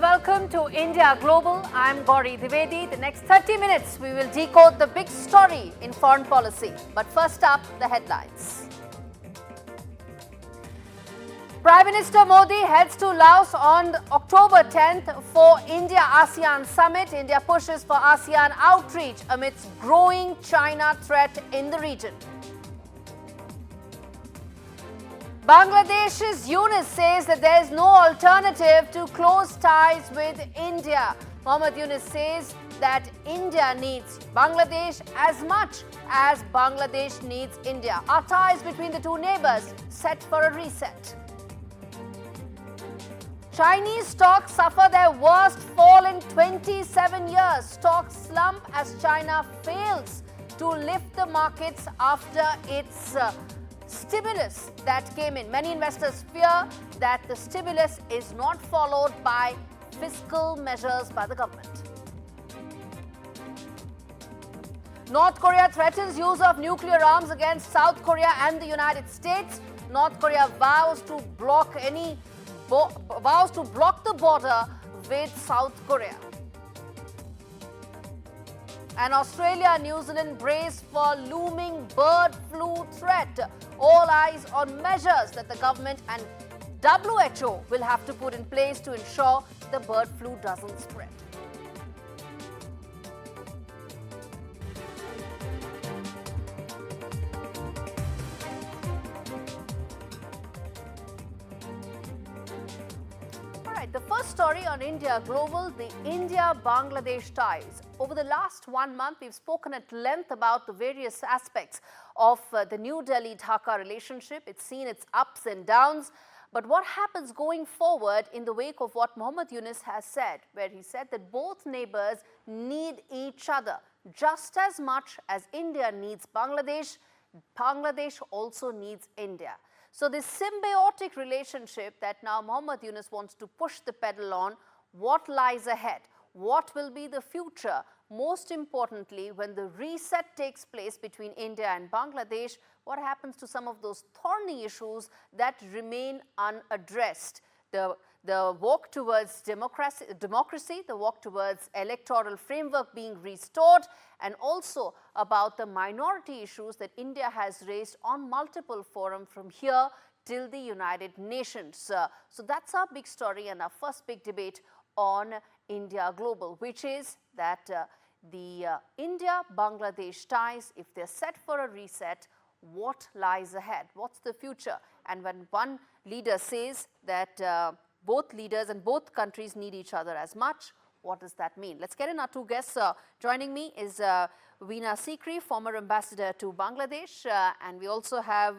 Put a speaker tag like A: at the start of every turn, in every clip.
A: welcome to India Global. I'm Gaurie, Dwivedi. The next 30 minutes, we will decode the big story in foreign policy. But first up, the headlines. Prime Minister Modi heads to Laos on October 10th for India-ASEAN summit. India pushes for ASEAN outreach amidst growing China threat in the region. Bangladesh's Yunus says that there is no alternative to close ties with India. Muhammad Yunus says that India needs Bangladesh as much as Bangladesh needs India. Our ties between the two neighbors set for a reset. Chinese stocks suffer their worst fall in 27 years. Stocks slump as China fails to lift the markets after its stimulus that came in. Many investors fear that the stimulus is not followed by fiscal measures by the government. North Korea threatens use of nuclear arms against South Korea and the United States. North Korea vows to block the border with South Korea. And Australia and New Zealand brace for looming bird flu threat. All eyes on measures that the government and WHO will have to put in place to ensure the bird flu doesn't spread. The first story on India Global, the India-Bangladesh ties. Over the last 1 month, we've spoken at length about the various aspects of the New Delhi-Dhaka relationship. It's seen its ups and downs. But what happens going forward in the wake of what Muhammad Yunus has said, where he said that both neighbors need each other just as much as India needs Bangladesh, Bangladesh also needs India. So this symbiotic relationship that now Muhammad Yunus wants to push the pedal on, what lies ahead? What will be the future? Most importantly, when the reset takes place between India and Bangladesh, what happens to some of those thorny issues that remain unaddressed? The walk towards democracy, the walk towards electoral framework being restored, and also about the minority issues that India has raised on multiple forums from here till the United Nations. So that's our big story and our first big debate on India Global, which is that the India-Bangladesh ties, if they're set for a reset, what lies ahead? What's the future? And when one leader says that both leaders and both countries need each other as much, what does that mean? Let's get in our two guests. Joining me is Veena Sikri, former ambassador to Bangladesh, and we also have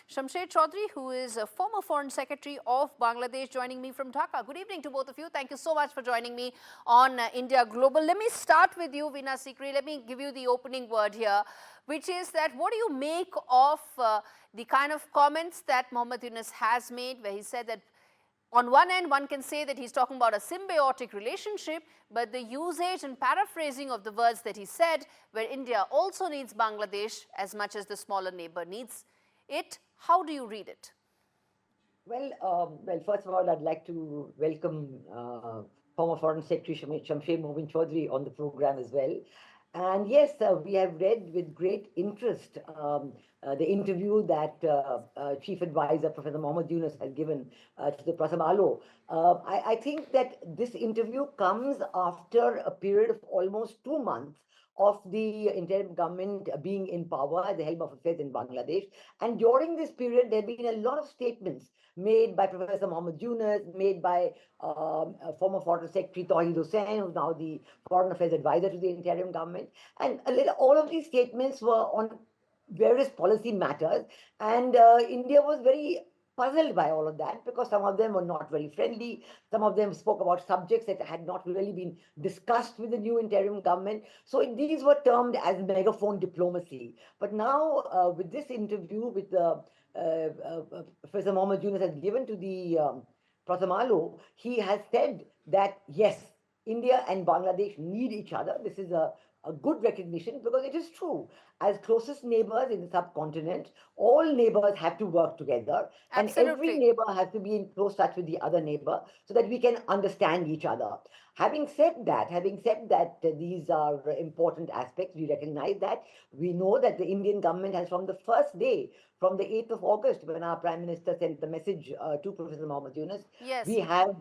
A: Shamsher Chaudhary, who is a former foreign secretary of Bangladesh, joining me from Dhaka. Good evening to both of you. Thank you so much for joining me on India Global. Let me start with you, Veena Sikri. Let me give you the opening word here, which is that what do you make of the kind of comments that Muhammad Yunus has made, where he said that on one end, one can say that he's talking about a symbiotic relationship, but the usage and paraphrasing of the words that he said, where India also needs Bangladesh as much as the smaller neighbor needs it, how do you read it?
B: Well, first of all, I'd like to welcome former Foreign Secretary Shamsher Muhammad Chaudhary on the program as well. And yes, we have read with great interest the interview that Chief Adviser Professor Muhammad Yunus has given to the Prasam Alo. I think that this interview comes after a period of almost 2 months of the interim government being in power at the helm of affairs in Bangladesh. And during this period, there have been a lot of statements made by Professor Muhammad Yunus, made by former Foreign Secretary Tawheed Hussain, who's now the Foreign Affairs Advisor to the interim government. And all of these statements were on various policy matters. And India was very puzzled by all of that, because some of them were not very friendly. Some of them spoke about subjects that had not really been discussed with the new interim government. So these were termed as megaphone diplomacy. But now with this interview with Professor Muhammad Yunus has given to the Prasam Alo, he has said that yes, India and Bangladesh need each other. This is a a good recognition, because it is true. As closest neighbors in the subcontinent, all neighbors have to work together, and every
A: Absolutely.
B: neighbor has to be in close touch with the other neighbor so that we can understand each other. Having said that, these are important aspects. We recognize that. We know that the Indian government has, from the first day, from the 8th of August, when our Prime Minister sent the message to Professor Muhammad Yunus, we
A: Yes.
B: have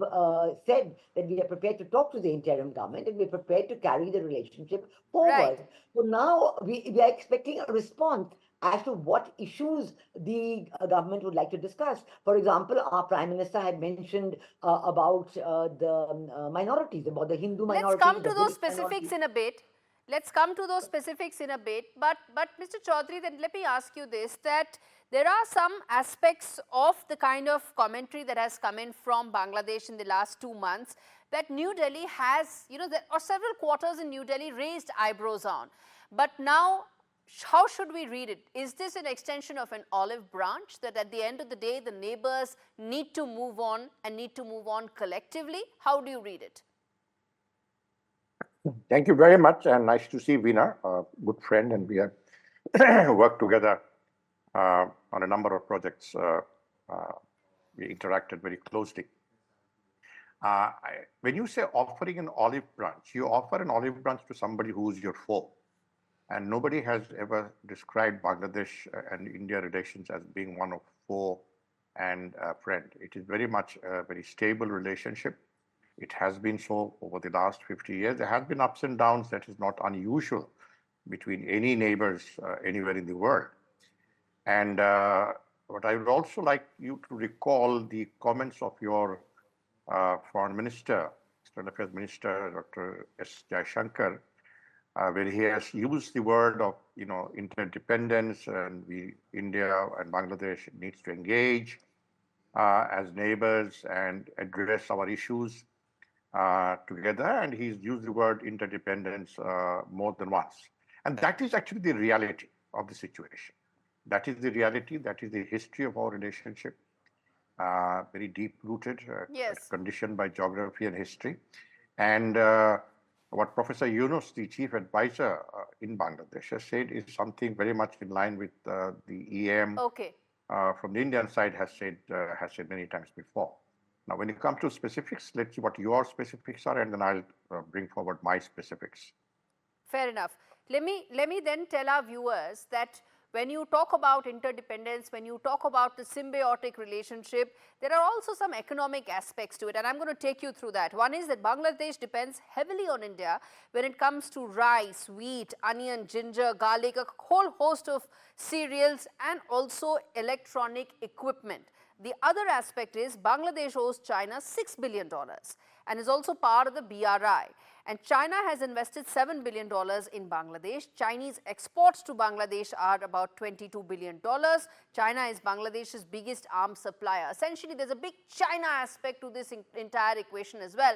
B: said that we are prepared to talk to the interim government and we're prepared to carry the relationship
A: Right.
B: forward. So now we are expecting a response as to what issues the government would like to discuss. For example, our Prime Minister had mentioned about the minorities, about the Hindu
A: Let's
B: minority,
A: come
B: the
A: to those
B: Buddhist
A: specifics
B: minority.
A: in a bit. Let's come to those specifics in a bit. But Mr. Chaudhary, then let me ask you this, that there are some aspects of the kind of commentary that has come in from Bangladesh in the last 2 months that New Delhi has, there are several quarters in New Delhi raised eyebrows on. But now, how should we read it? Is this an extension of an olive branch that at the end of the day, the neighbors need to move on and need to move on collectively? How do you read it?
C: Thank you very much, and nice to see Veena, a good friend, and we have worked together on a number of projects. We interacted very closely. When you say offering an olive branch, you offer an olive branch to somebody who's your foe. And nobody has ever described Bangladesh and India relations as being one of foe and friend. It is very much a very stable relationship. It has been so over the last 50 years. There have been ups and downs. That is not unusual between any neighbors anywhere in the world. And what I would also like you to recall the comments of your Foreign Minister, External Affairs Minister, Dr. S. Jaishankar, where he has used the word of interdependence, and India and Bangladesh needs to engage as neighbors and address our issues together, and he's used the word interdependence more than once. And that is actually the reality of the situation. That is the reality, that is the history of our relationship, very deep-rooted,
A: Yes.
C: conditioned by geography and history. And what Professor Yunus, the Chief Adviser in Bangladesh, has said is something very much in line with the EM from the Indian side has said many times before. Now, when it comes to specifics, let's see what your specifics are, and then I'll bring forward my specifics.
A: Fair enough. Let me then tell our viewers that when you talk about interdependence, when you talk about the symbiotic relationship, there are also some economic aspects to it, and I'm going to take you through that. One is that Bangladesh depends heavily on India when it comes to rice, wheat, onion, ginger, garlic, a whole host of cereals, and also electronic equipment. The other aspect is Bangladesh owes China $6 billion and is also part of the BRI. And China has invested $7 billion in Bangladesh. Chinese exports to Bangladesh are about $22 billion. China is Bangladesh's biggest arms supplier. Essentially, there's a big China aspect to this entire equation as well.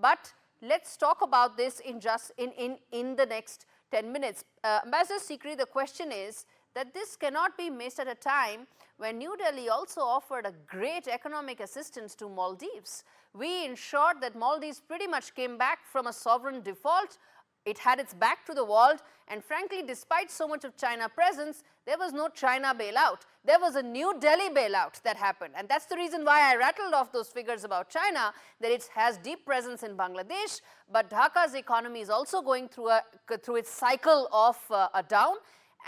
A: But let's talk about this in the next 10 minutes. Ambassador Sikri, the question is that this cannot be missed at a time when New Delhi also offered a great economic assistance to Maldives. We ensured that Maldives pretty much came back from a sovereign default. It had its back to the wall, and frankly, despite so much of China presence, there was no China bailout. There was a New Delhi bailout that happened, and that's the reason why I rattled off those figures about China, that it has deep presence in Bangladesh, but Dhaka's economy is also going through its cycle of a down.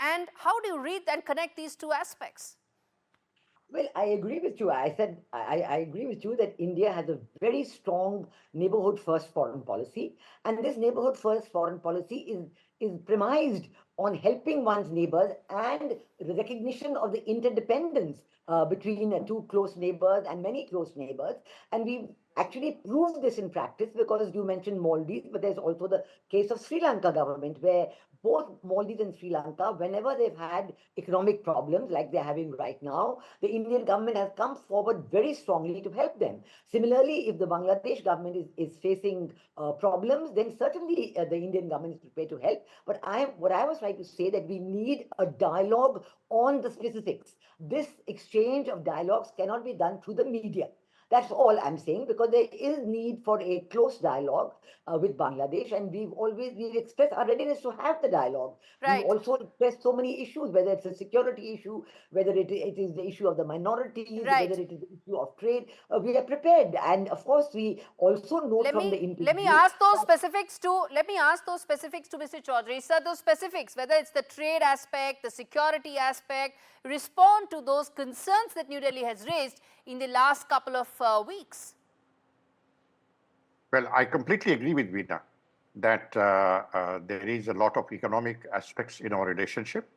A: And how do you read and connect these two aspects?
B: Well, I agree with you. I agree with you that India has a very strong neighborhood first foreign policy. And this neighborhood first foreign policy is premised on helping one's neighbors and the recognition of the interdependence between two close neighbors and many close neighbors. And we've actually proved this in practice because you mentioned Maldives, but there's also the case of Sri Lanka government, where both Maldives and Sri Lanka, whenever they've had economic problems like they're having right now, the Indian government has come forward very strongly to help them. Similarly, if the Bangladesh government is facing problems, then certainly the Indian government is prepared to help. But what I was trying to say that we need a dialogue on the specifics. This exchange of dialogues cannot be done through the media. That's all I'm saying, because there is need for a close dialogue with Bangladesh, and we've expressed our readiness to have the dialogue. We've
A: Right.
B: also expressed so many issues, whether it's a security issue, whether it is the issue of the minorities,
A: Right.
B: whether it is the issue of trade. We are prepared, and of course, we also note from the interview.
A: Let me ask those specifics to Mr. Chaudhary. Sir, those specifics, whether it's the trade aspect, the security aspect, respond to those concerns that New Delhi has raised in the last couple of weeks.
C: Well, I completely agree with Veena that there is a lot of economic aspects in our relationship,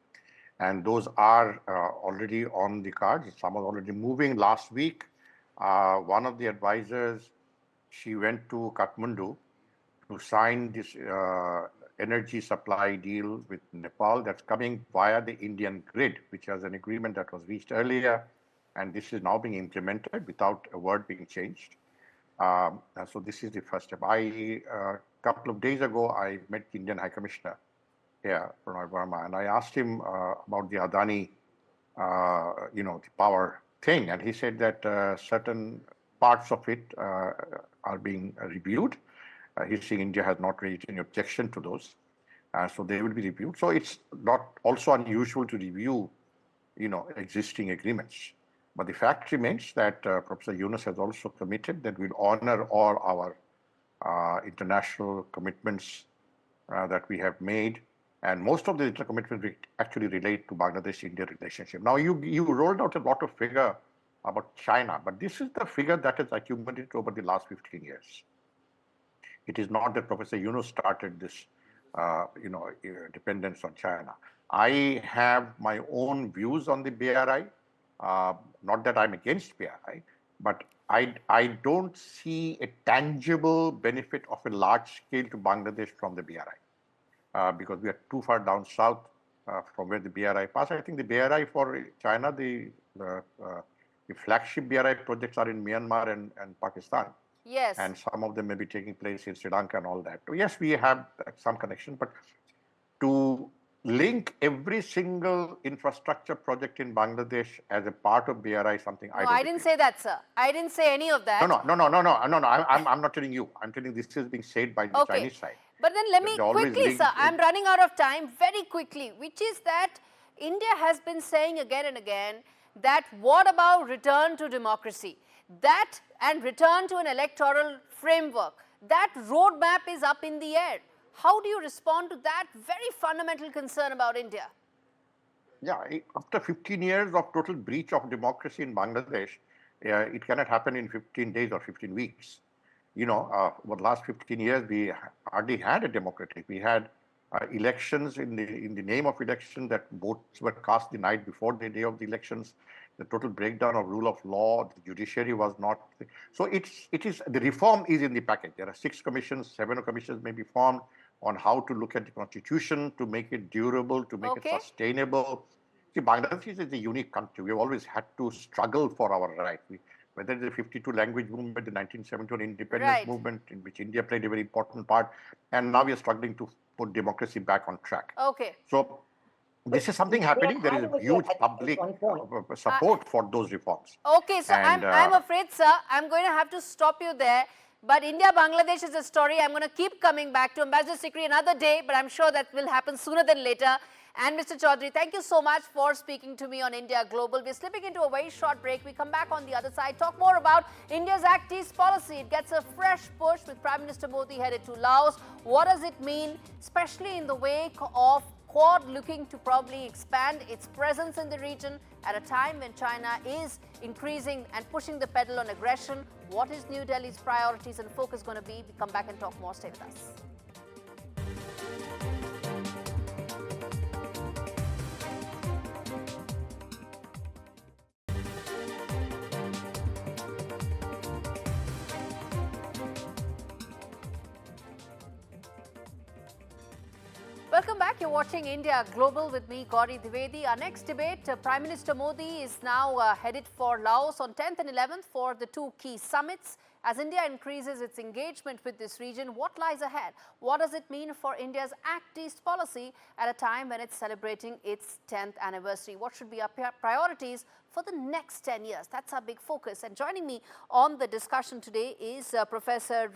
C: and those are already on the cards. Some are already moving. Last week, one of the advisors, she went to Kathmandu to sign this energy supply deal with Nepal that's coming via the Indian grid, which was an agreement that was reached earlier, and this is now being implemented without a word being changed. So this is the first step. A couple of days ago, I met the Indian High Commissioner here, Pranay Verma, and I asked him about the Adani, the power thing, and he said that certain parts of it are being reviewed. He's saying India has not raised any objection to those, so they will be reviewed. So it's not also unusual to review, existing agreements. But the fact remains that Professor Yunus has also committed that we'll honor all our international commitments that we have made. And most of the international commitments actually relate to Bangladesh-India relationship. Now, you rolled out a lot of figure about China, but this is the figure that has accumulated over the last 15 years. It is not that Professor Yunus started this, dependence on China. I have my own views on the BRI. Not that I'm against BRI, but I don't see a tangible benefit of a large scale to Bangladesh from the BRI because we are too far down south from where the BRI passed. I think the BRI for China, the flagship BRI projects are in Myanmar and Pakistan.
A: Yes.
C: And some of them may be taking place in Sri Lanka and all that. So yes, we have some connection, but to link every single infrastructure project in Bangladesh as a part of BRI, something
A: No, I didn't say that, sir. I didn't say any of that.
C: No. I'm not telling you. I'm telling this is being said by the Chinese side.
A: But then let me quickly, sir, I'm running out of time, very quickly, which is that India has been saying again and again that what about return to democracy? That and return to an electoral framework. That roadmap is up in the air. How do you respond to that very fundamental concern about India?
C: Yeah, after 15 years of total breach of democracy in Bangladesh, it cannot happen in 15 days or 15 weeks. Over the last 15 years, we hardly had a democracy. We had elections in the name of election that votes were cast the night before the day of the elections. The total breakdown of rule of law, the judiciary was not. So the reform is in the package. There are 6 commissions, 7 commissions may be formed on how to look at the constitution, to make it durable, to make it sustainable. See, Bangladesh is a unique country. We've always had to struggle for our right. Whether it's the 52 language movement, the 1971 independence movement, in which India played a very important part, and now we are struggling to put democracy back on track.
A: Okay.
C: So this is something happening. There is a huge public support for those reforms.
A: Okay, so I'm afraid, sir, I'm going to have to stop you there. But India-Bangladesh is a story I'm going to keep coming back to. Ambassador Sikri another day, but I'm sure that will happen sooner than later. And Mr. Chaudhary, thank you so much for speaking to me on India Global. We're slipping into a very short break. We come back on the other side, talk more about India's Act East policy. It gets a fresh push with Prime Minister Modi headed to Laos. What does it mean, especially in the wake of Quad looking to probably expand its presence in the region at a time when China is increasing and pushing the pedal on aggression? What is New Delhi's priorities and focus going to be? We come back and talk more. Stay with us. Welcome back. You're watching India Global with me, Gaurie Dwivedi. Our next debate, Prime Minister Modi is now headed for Laos on 10th and 11th for the 2 key summits. As India increases its engagement with this region, what lies ahead? What does it mean for India's Act East policy at a time when it's celebrating its 10th anniversary? What should be our priorities for the next 10 years? That's our big focus. And joining me on the discussion today is Professor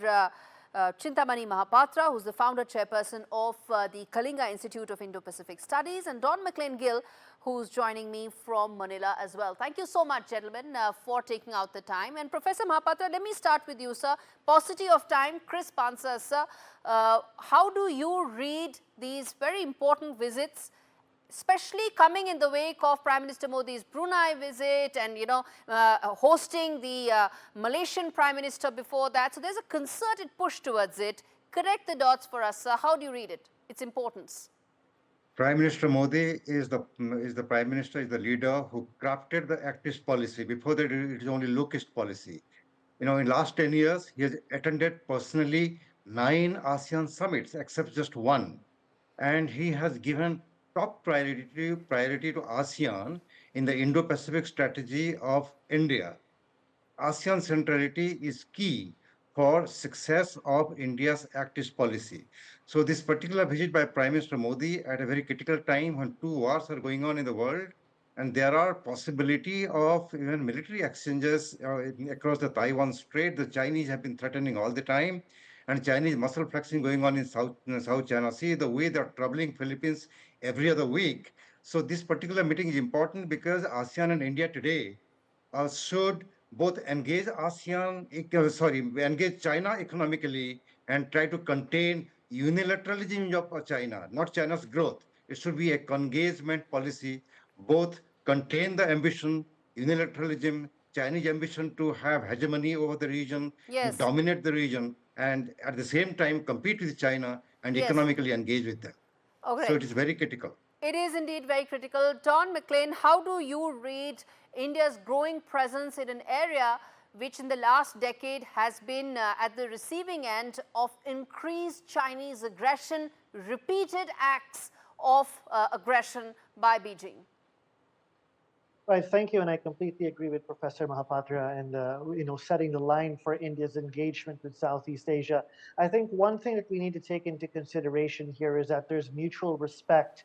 A: Chintamani Mahapatra, who's the founder chairperson of the Kalinga Institute of Indo-Pacific Studies, and Don McLean-Gill, who's joining me from Manila as well. Thank you so much, gentlemen, for taking out the time. And Professor Mahapatra, let me start with you, sir. Paucity of time, crisp answers, sir. How do you read these very important visits, especially coming in the wake of Prime Minister Modi's Brunei visit and, hosting the Malaysian Prime Minister before that? So there's a concerted push towards it. Connect the dots for us, sir. How do you read it, its importance?
D: Prime Minister Modi is the Prime Minister, is the leader who crafted the Act East policy. Before that, it is only Look East policy. In last 10 years, he has attended personally 9 ASEAN summits, except just one. And he has given top priority to ASEAN in the Indo-Pacific strategy of India. ASEAN centrality is key for success of India's Act East policy. So this particular visit by Prime Minister Modi at a very critical time when 2 wars are going on in the world, and there are possibility of even military exchanges across the Taiwan Strait. The Chinese have been threatening all the time, and Chinese muscle flexing going on in South China Sea, the way they're troubling Philippines every other week. So this particular meeting is important because ASEAN and India today should both engage engage China economically and try to contain unilateralism of China, not China's growth. It should be a congagement policy, both contain the ambition, unilateralism, Chinese ambition to have hegemony over the region,
A: Yes.
D: dominate the region, and at the same time compete with China and
A: Yes.
D: economically engage with them.
A: Okay.
D: So it is very critical.
A: It is indeed very critical. Don McLean, how do you read India's growing presence in an area which in the last decade has been at the receiving end of increased Chinese aggression, repeated acts of aggression by Beijing?
E: Right, thank you, and I completely agree with Professor Mahapatra and setting the line for India's engagement with Southeast Asia. I think one thing that we need to take into consideration here is that there's mutual respect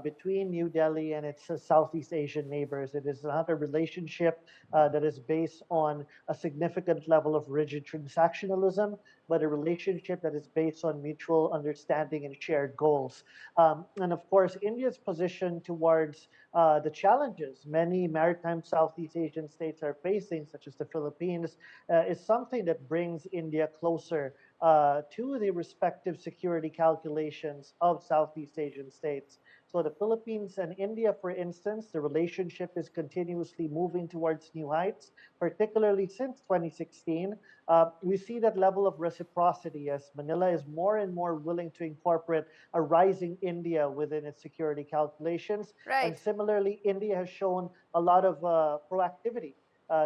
E: between New Delhi and its Southeast Asian neighbors. It is not a relationship that is based on a significant level of rigid transactionalism, but a relationship that is based on mutual understanding and shared goals. And of course, India's position towards the challenges many maritime Southeast Asian states are facing, such as the Philippines, is something that brings India closer to the respective security calculations of Southeast Asian states. So the Philippines and India, for instance, the relationship is continuously moving towards new heights, particularly since 2016. We see that level of reciprocity as Manila is more and more willing to incorporate a rising India within its security calculations.
A: Right.
E: And similarly, India has shown a lot of proactivity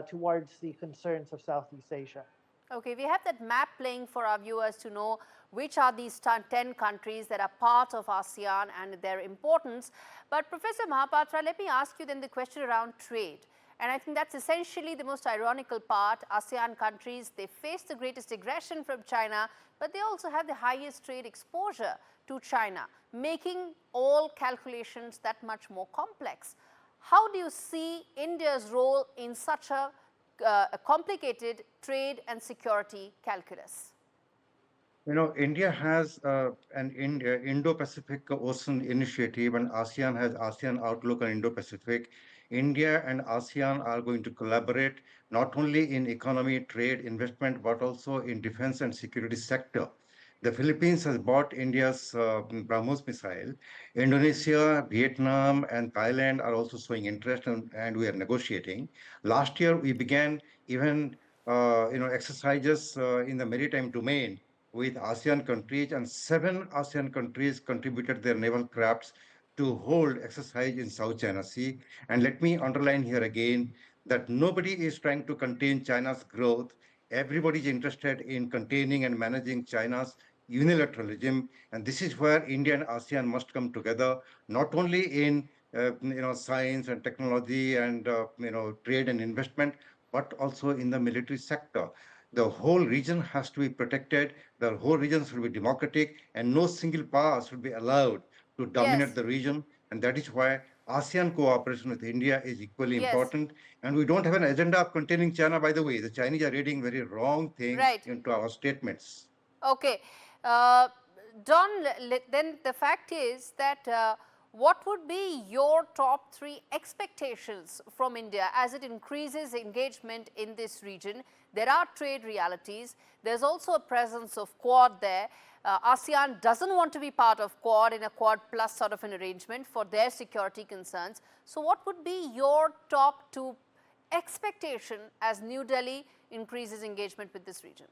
E: towards the concerns of Southeast Asia.
A: Okay, we have that map playing for our viewers to know which are these 10 countries that are part of ASEAN and their importance. But Professor Mahapatra, let me ask you then the question around trade. And I think that's essentially the most ironical part. ASEAN countries, they face the greatest aggression from China, but they also have the highest trade exposure to China, making all calculations that much more complex. How do you see India's role in such a complicated trade and security calculus?
D: India has an Indo-Pacific Ocean Initiative, and ASEAN has ASEAN Outlook on Indo-Pacific. India and ASEAN are going to collaborate not only in economy, trade, investment, but also in defense and security sector. The Philippines has bought India's BrahMos missile. Indonesia, Vietnam, and Thailand are also showing interest, and we are negotiating. Last year, we began even exercises in the maritime domain with ASEAN countries, and 7 ASEAN countries contributed their naval crafts to hold exercise in South China Sea. And let me underline here again that nobody is trying to contain China's growth. Everybody is interested in containing and managing China's unilateralism, and this is where India and ASEAN must come together, not only in science and technology and trade and investment, but also in the military sector. The whole region has to be protected. The whole region should be democratic, and no single power should be allowed to dominate the region. And that is why ASEAN cooperation with India is equally important. And we don't have an agenda of containing China, by the way. The Chinese are reading very wrong things into our statements.
A: Okay. Don, then the fact is that what would be your top 3 expectations from India as it increases engagement in this region? There are trade realities. There's also a presence of Quad there. ASEAN doesn't want to be part of Quad in a Quad plus sort of an arrangement for their security concerns. So what would be your top 2 expectation as New Delhi increases engagement with this region?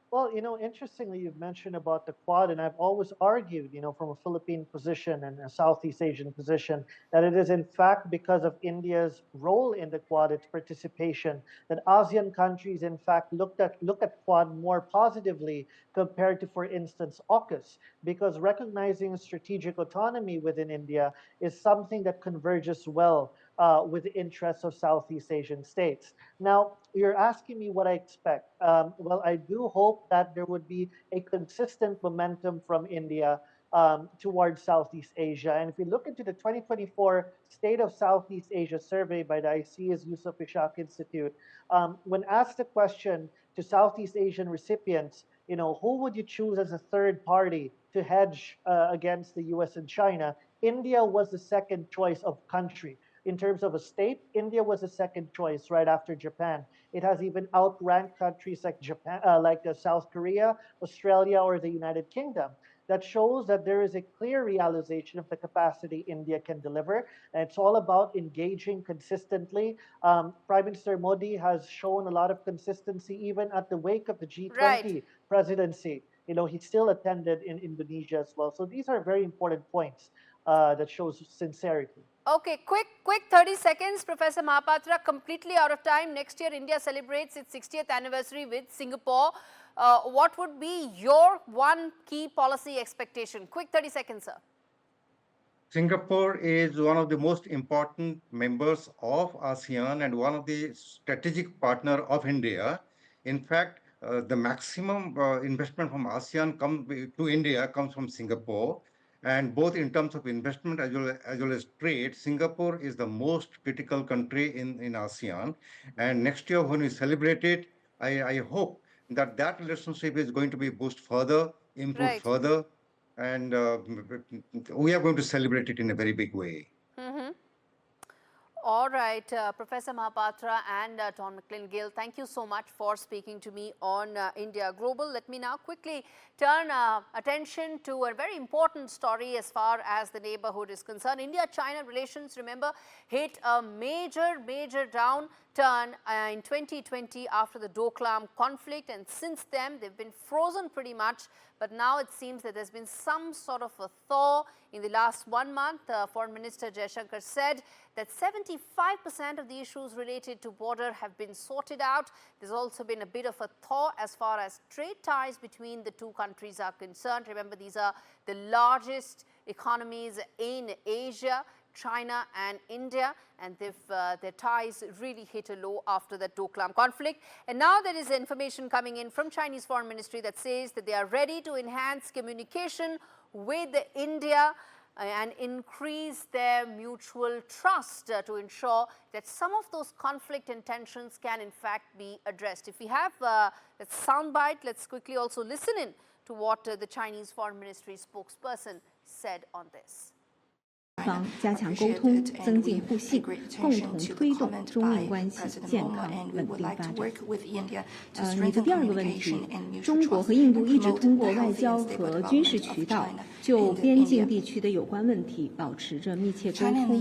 E: Well, interestingly, you've mentioned about the Quad, and I've always argued, from a Philippine position and a Southeast Asian position, that it is in fact because of India's role in the Quad, its participation, that ASEAN countries in fact look at Quad more positively compared to, for instance, AUKUS, because recognizing strategic autonomy within India is something that converges well with the interests of Southeast Asian states. Now, you're asking me what I expect. Well, I do hope that there would be a consistent momentum from India towards Southeast Asia. And if you look into the 2024 State of Southeast Asia survey by the ICEA's Yusuf Ishaq Institute, when asked the question to Southeast Asian recipients, who would you choose as a third party to hedge against the US and China? India was the second choice of country. In terms of a state, India was the second choice right after Japan. It has even outranked countries like Japan, South Korea, Australia, or the United Kingdom. That shows that there is a clear realization of the capacity India can deliver. And it's all about engaging consistently. Prime Minister Modi has shown a lot of consistency even at the wake of the G20 presidency. He still attended in Indonesia as well. So these are very important points that shows sincerity.
A: Okay, quick 30 seconds, Professor Mahapatra, completely out of time. Next year, India celebrates its 60th anniversary with Singapore. What would be your one key policy expectation? Quick 30 seconds, sir.
D: Singapore is one of the most important members of ASEAN and one of the strategic partner of India. In fact, the maximum investment from ASEAN to India comes from Singapore. And both in terms of investment as well as trade, Singapore is the most critical country in ASEAN. And next year when we celebrate it, I hope that relationship is going to be boosted further, improved further, and we are going to celebrate it in a very big way.
A: All right, Professor Mahapatra and Don McLean-Gill, thank you so much for speaking to me on India Global. Let me now quickly turn attention to a very important story as far as the neighborhood is concerned. India-China relations, remember, hit a major downturn in 2020 after the Doklam conflict, and since then they've been frozen pretty much. But now it seems that there's been some sort of a thaw in the last 1 month. Foreign Minister Jaishankar said that 75% of the issues related to border have been sorted out. There's also been a bit of a thaw as far as trade ties between the two countries are concerned. Remember, these are the largest economies in Asia, China and India, and their ties really hit a low after that Doklam conflict. And now there is information coming in from Chinese Foreign Ministry that says that they are ready to enhance communication with India and increase their mutual trust to ensure that some of those conflict and tensions can in fact be addressed. If we have that soundbite, let's quickly also listen in to what the Chinese Foreign Ministry spokesperson said on this.
F: 方加强沟通，增进互信，共同推动中印关系健康稳定发展。你的第二个问题，中国和印度一直通过外交和军事渠道就边境地区的有关问题保持着密切沟通，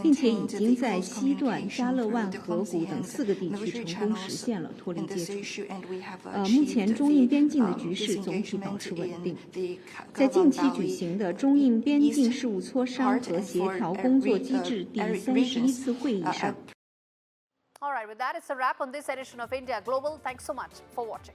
F: 并且已经在西段、加勒万河谷等4个地区成功实现了脱离接触。目前中印边境的局势总体保持稳定。在近期举行的中印边境事务磋商和协调工作机制第31次会议上。
A: All right, with that, it's a wrap on this edition of India Global. Thanks so much for watching.